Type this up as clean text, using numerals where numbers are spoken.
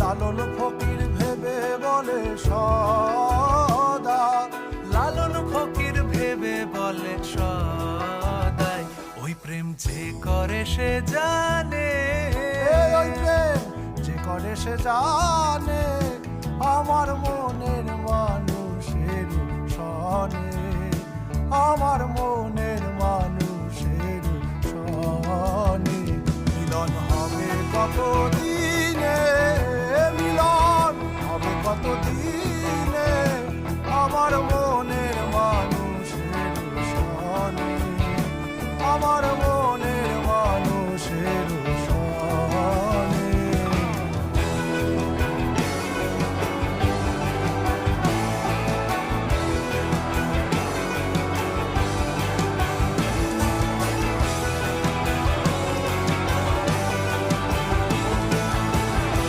লালন ফকির ভেবে বলে সদা, লালন ফকির ভেবে বলে সদাই, ওই প্রেম যে করে সে জানে, ওই প্রেম যে করে সে জানে, আমার মনের মানুষের সনে, আমার মনের মানুষের সনে। মিলন হবে কতদিন